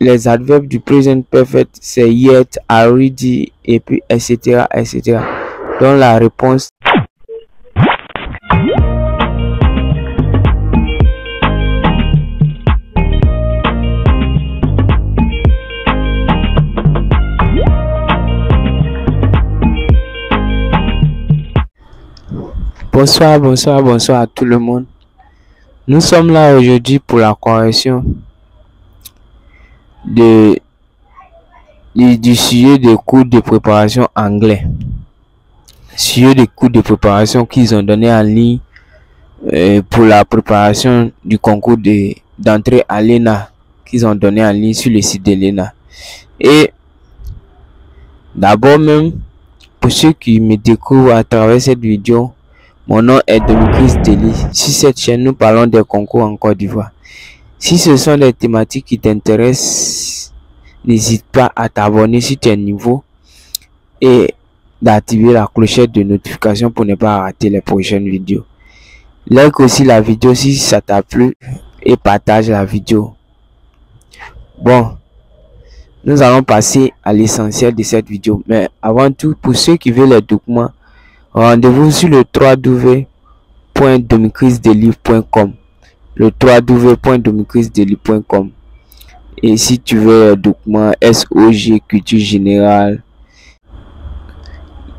les adverbes du present perfect, c'est yet, already, et puis etc., etc. Donc la réponse. Bonsoir à tout le monde. Nous sommes là aujourd'hui pour la correction du sujet des cours de préparation anglais. Sujet des cours de préparation qu'ils ont donné en ligne pour la préparation du concours d'entrée à l'ENA qu'ils ont donné en ligne sur le site de l'ENA. Et d'abord même, pour ceux qui me découvrent à travers cette vidéo, mon nom est Domicris Deli. Sur cette chaîne, nous parlons des concours en Côte d'Ivoire. Si ce sont des thématiques qui t'intéressent, n'hésite pas à t'abonner si tu es nouveau et d'activer la clochette de notification pour ne pas rater les prochaines vidéos. Like aussi la vidéo si ça t'a plu et partage la vidéo. Bon, nous allons passer à l'essentiel de cette vidéo. Mais avant tout, pour ceux qui veulent les documents, rendez-vous sur le www.domicrisdeli.com, le www.domicrisdeli.com. Et si tu veux documents SOG, culture générale,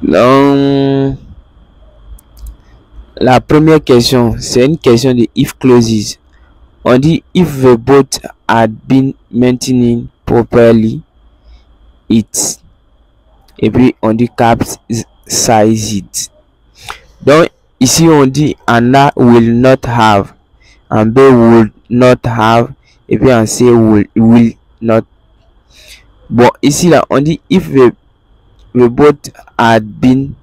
donc la première question, c'est une question de if clauses. On dit if the boat had been maintained properly, it, et puis on dit capsized. Donc ici on dit Anna will not have, en B would not have, et puis en C will not. Bon, ici là on dit if the boat had been,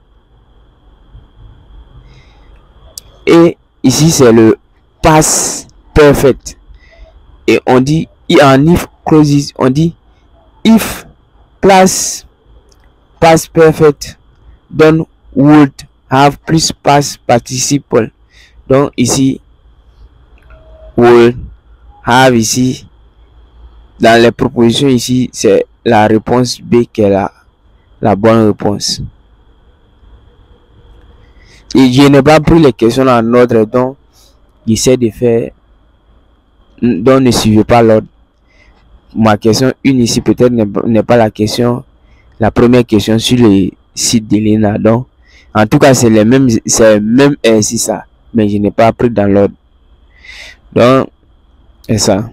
et ici c'est le past perfect, et on dit en if clauses on dit if plus past perfect then would have plus past participle. Donc ici would have, ici dans les propositions, ici c'est la réponse B qui est la bonne réponse. Et je n'ai pas pris les questions en ordre, donc j'essaie de faire, donc ne suivez pas l'ordre. Ma question 1 ici peut-être n'est pas la première question sur le site de l'ENA. Donc en tout cas c'est même ainsi ça, mais je n'ai pas pris dans l'ordre. Donc c'est ça.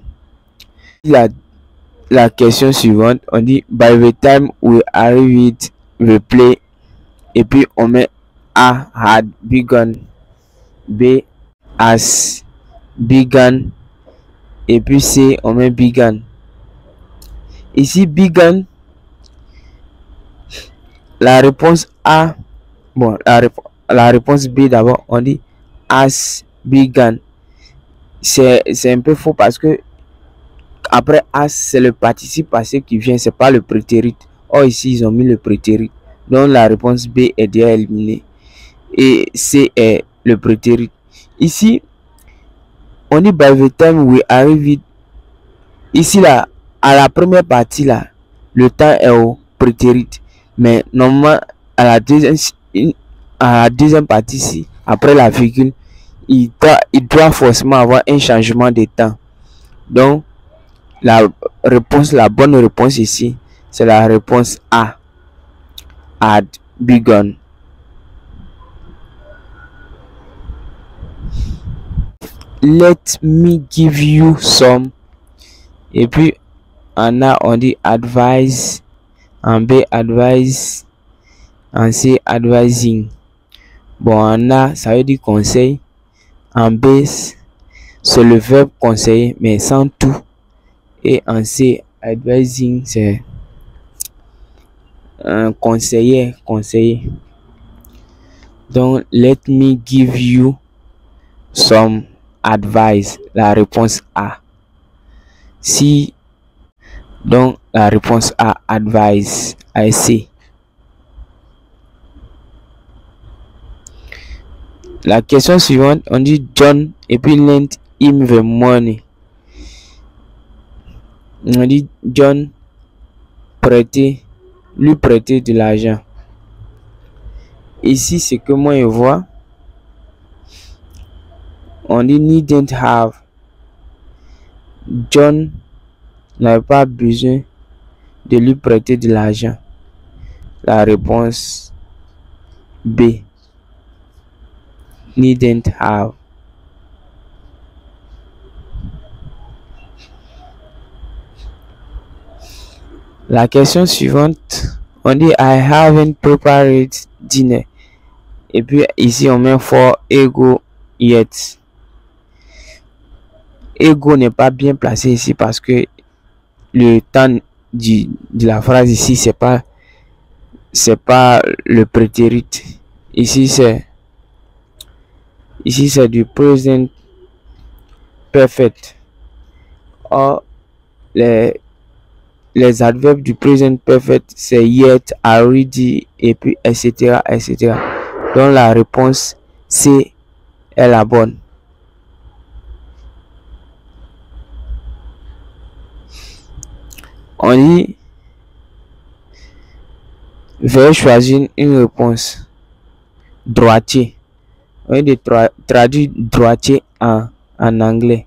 La question suivante, on dit by the time we arrived the play, et puis on met A had begun, B has begun, et puis C on met began. Ici began, la réponse A, bon la réponse B d'abord, on dit has begun. C'est un peu faux parce que après as c'est le participe passé qui vient, c'est pas le prétérit. Or ici ils ont mis le prétérit, donc la réponse B est déjà éliminée et C est le prétérit. Ici on dit by the time we arrived, ici là à la première partie là le temps est au prétérit, mais normalement à la deuxième partie ici après la virgule il doit forcément avoir un changement de temps. Donc la bonne réponse ici c'est la réponse A, had begun. Let me give you some, et puis en A on dit advise, en B advise, en C advising. Bon, en A ça veut dire conseil, en B c'est le verbe conseiller mais sans tout, et en C advising c'est un conseiller. Donc let me give you some advice, la réponse A. Si donc la réponse A, advice, C. La question suivante, on dit John et puis lent him the money. On dit John lui prêter de l'argent. Ici, c'est que moi je vois. On dit needn't have. John n'avait pas besoin de lui prêter de l'argent. La réponse B. Needn't have. La question suivante, on dit I haven't prepared dinner. Et puis ici on met for ego yet. Ego n'est pas bien placé ici parce que le temps de la phrase ici c'est pas le prétérit. Ici c'est du present perfect. Or les adverbes du present perfect c'est yet, already et puis etc. Donc la réponse C est la bonne. On dit veuillez choisir une réponse. Droitier. On dit traduire droitier en anglais.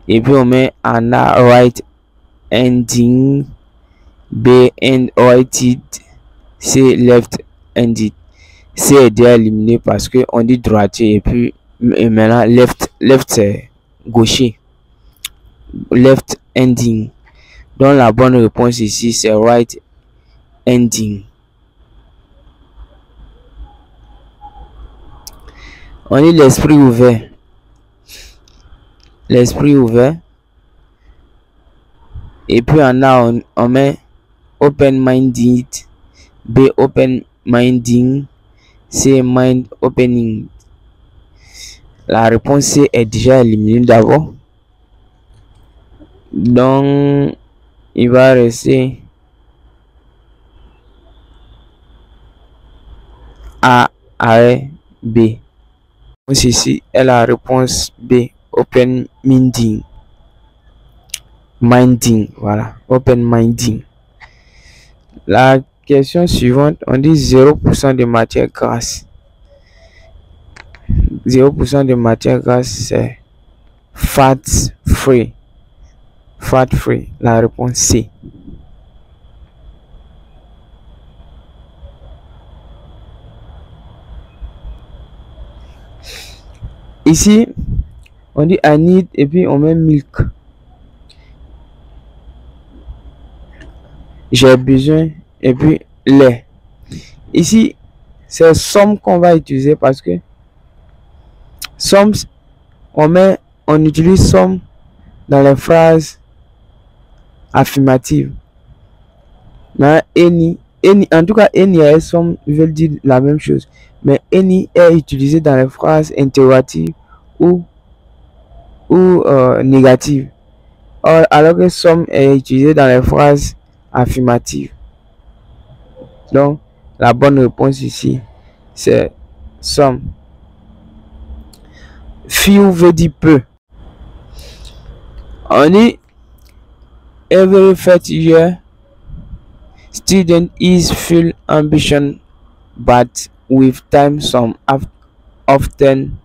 Et puis on met en A right ending, B end righted, C left ended. C est déjà éliminé parce que on dit droitier et puis maintenant left c'est gaucher. Left ending. Donc la bonne réponse ici c'est right ending. On dit l'esprit ouvert. L'esprit ouvert. Et puis en A on met open-minded, B open-minding, C mind opening. La réponse C est déjà éliminée d'abord. Donc il va rester A arrêt B. Ici est la réponse B, open minding. Voilà, open minding. La question suivante, on dit 0% de matière grasse. 0% de matière grasse c'est fat free. Fat free, la réponse C. Ici, on dit I need et puis on met milk. J'ai besoin et puis lait. Ici, c'est some qu'on va utiliser parce que some, on utilise some dans les phrases affirmatives. Mais any, en tout cas, any et some veulent dire la même chose. Mais any est utilisé dans les phrases interrogatives ou négatives. Alors que some est utilisé dans les phrases affirmatives. Donc, la bonne réponse ici, c'est some. Few veut dire peu. On dit every first year student is full ambition, but with time some often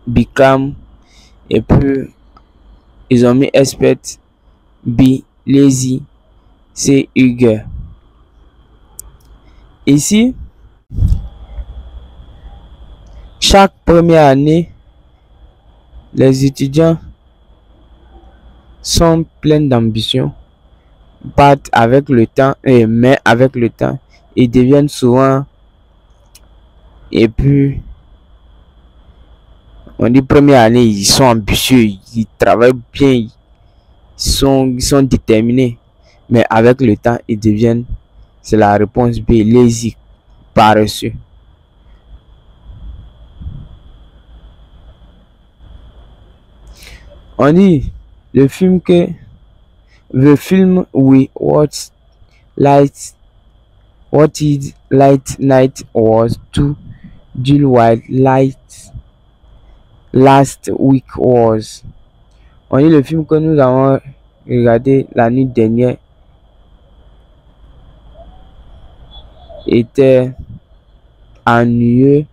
become, et puis ils ont mis expect, be lazy, c'est eager. Ici, chaque première année, les étudiants sont pleins d'ambition, mais avec le temps, ils deviennent souvent, et puis on dit première année, ils sont ambitieux, ils travaillent bien, ils sont déterminés, mais avec le temps, ils deviennent, c'est la réponse B, lazy, paresseux. On dit le film we watched last night was to deal with last week was. On dit le film que nous avons regardé la nuit dernière était ennuyeux.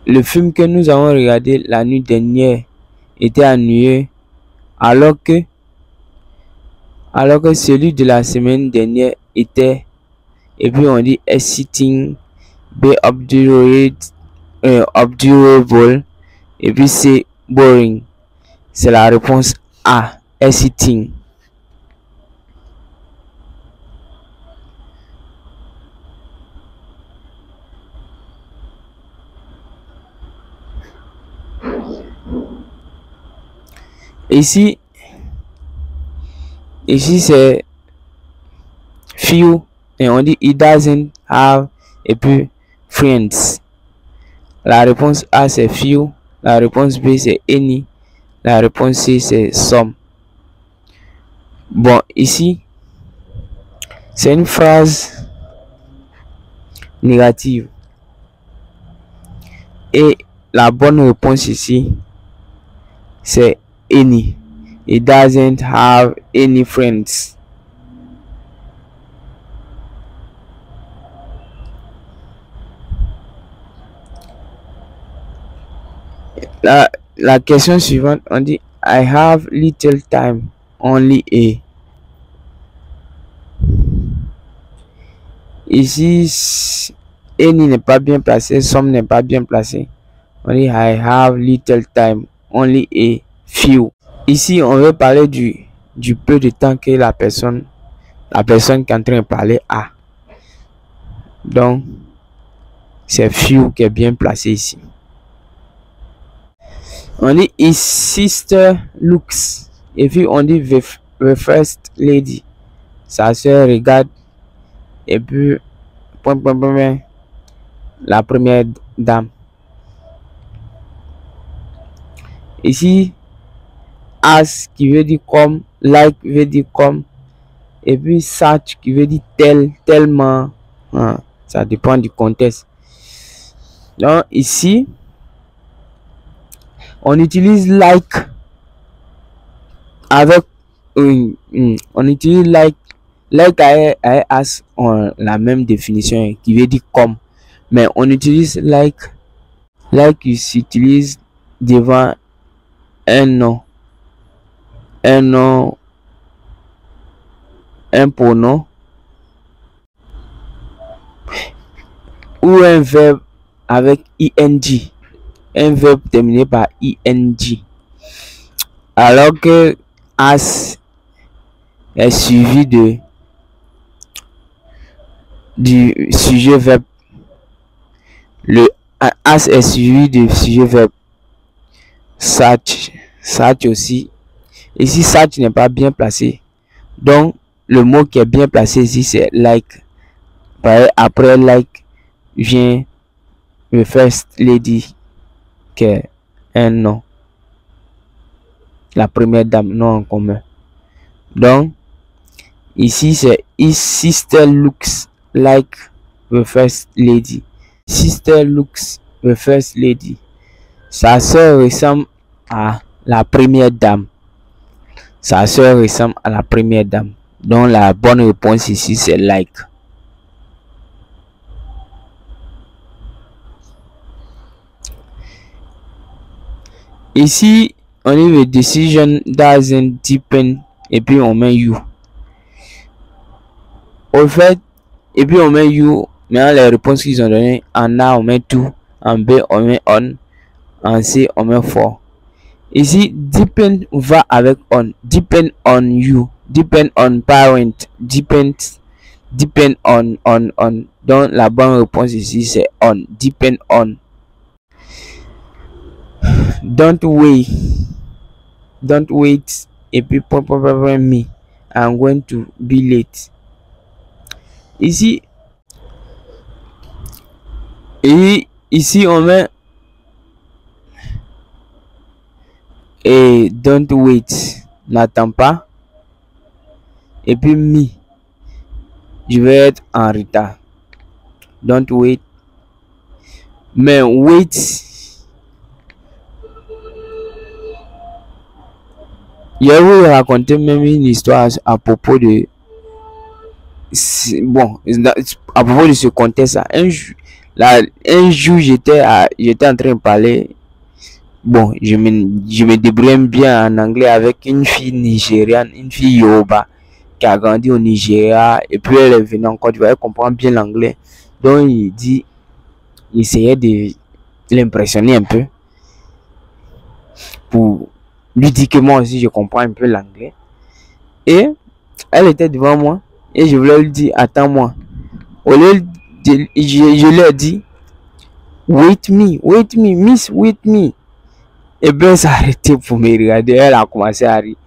Le film que nous avons regardé la nuit dernière était ennuyeux, alors que celui de la semaine dernière était, et puis on dit exciting, B obdurable, et puis c'est boring. C'est la réponse A, exciting. Ici c'est few et on dit it doesn't have et puis friends. La réponse A c'est few, la réponse B c'est any, la réponse C c'est some. Bon, ici c'est une phrase négative et la bonne réponse ici c'est any. It doesn't have any friends. La question suivante, on dit I have little time, only a. Ici, any n'est pas bien placé, some n'est pas bien placé. On dit I have little time, only a few. Ici, on veut parler du peu de temps que la personne qui est en train de parler a. Donc, c'est few qui est bien placé ici. On dit his sister looks. Et puis on dit the first lady. Sa soeur regarde. Et puis la première dame. Ici, as qui veut dire comme, like veut dire comme, et puis such qui veut dire tel, tellement. Ça dépend du contexte. Donc ici, on utilise like avec on utilise like as on la même définition qui veut dire comme, mais on utilise like qui s'utilise devant un nom, un pronom ou un verbe avec ing, un verbe terminé par ing, alors que as est suivi du sujet verbe. Le as est suivi du sujet verbe. Such aussi. Ici, such n'est pas bien placé. Donc, le mot qui est bien placé ici, c'est like. Après like vient the first lady, qui est un nom. La première dame, nom en commun. Donc, ici, c'est his sister looks like the first lady. Sister looks the first lady. Sa soeur ressemble à la première dame. Sa soeur ressemble à la première dame. Donc, la bonne réponse ici, c'est like. Ici, on dit the decision doesn't depend et puis on met you. Au fait, et puis on met you. Maintenant, les réponses qu'ils ont données, en A, on met to, en B, on met on, en C, on met for. Ici, depend va avec on. Depend on you. Depend on parent. Depend on. Donc, la bonne réponse ici, c'est on. Depend on. Don't wait. Et puis, me. I'm going to be late. Ici, on met et don't wait. N'attends pas. Et puis, me. Je vais être en retard. Don't wait. Mais wait. Je vais vous raconter même une histoire à propos de bon, à propos de ce contexte. Un jour j'étais en train de parler. Bon, je me débrouille bien en anglais avec une fille nigériane, une fille Yoruba qui a grandi au Nigeria et puis elle est venue en Côte d'Ivoire, elle comprend bien l'anglais. Donc il essayait de l'impressionner un peu pour lui dire que moi aussi je comprends un peu l'anglais. Et elle était devant moi et je voulais lui dire attends-moi. Au lieu de, je lui ai dit wait me, miss, wait me. Et bien elle s'est arrêtée pour me regarder, elle a commencé à rire.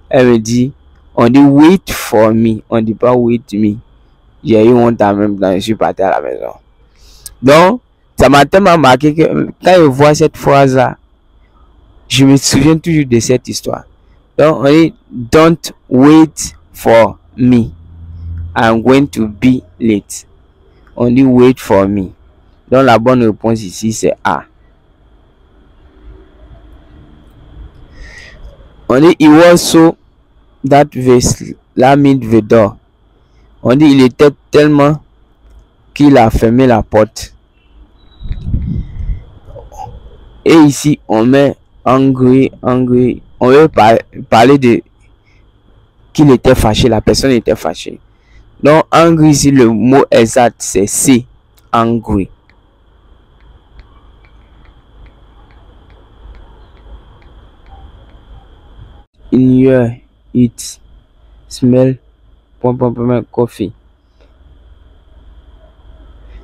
Elle me dit on dit wait for me, on dit pas wait me. J'ai eu honte en même temps, je suis parti à la maison. Donc ça m'a tellement marqué que quand je vois cette phrase là, je me souviens toujours de cette histoire. Donc on dit don't wait for me, I'm going to be late. On dit wait for me. Donc la bonne réponse ici c'est A. On dit he was so that vessel slammed the door. On dit il était tellement qu'il a fermé la porte. Et ici on met angry. On veut parler de qu'il était fâché, la personne était fâchée. Donc angry ici le mot exact c'est C, angry. In your it smell coffee.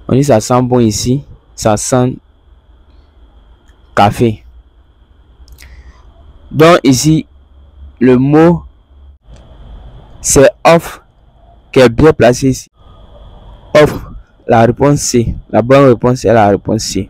On dit ça sent bon ici, ça sent café. Donc ici le mot c'est off qui est bien placé ici. Off, la réponse C. La bonne réponse est la réponse C.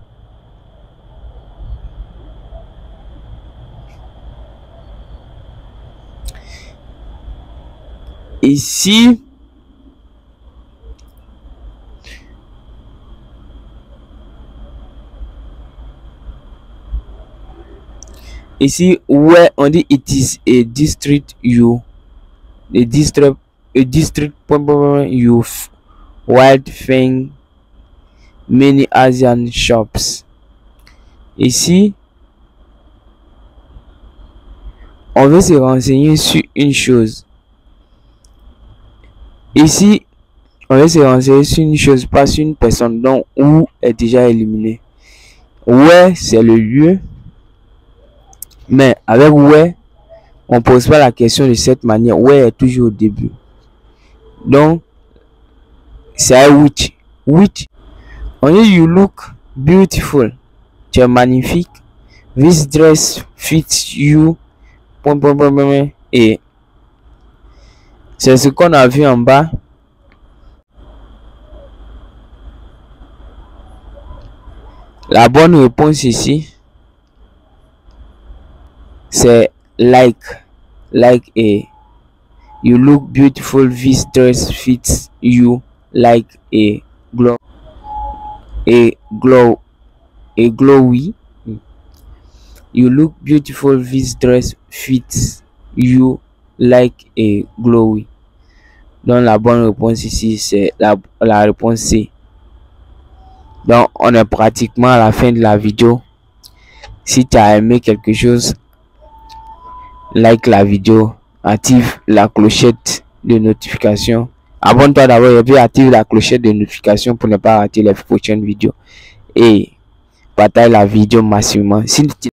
Ici, where on dit it is a district you, a district you wild thing many Asian shops. Ici, on veut se renseigner sur une chose. Ici, on veut se renseigner sur une chose, pas sur une personne. Donc, où est déjà éliminé. Where, c'est le lieu. Mais avec where, on pose pas la question de cette manière. Where est toujours au début. Donc, c'est which. Which, on dit you look beautiful. Tu es magnifique. This dress fits you. Et c'est ce qu'on a vu en bas. La bonne réponse ici, c'est like. Like a. You look beautiful. This dress fits you like a glow. Glowy. You look beautiful. This dress fits you like a glowy. Donc la bonne réponse ici c'est la réponse C. Donc on est pratiquement à la fin de la vidéo. Si tu as aimé quelque chose, like la vidéo, active la clochette de notification. Abonne-toi d'abord et puis active la clochette de notification pour ne pas rater les prochaines vidéos. Et partage la vidéo massivement. Si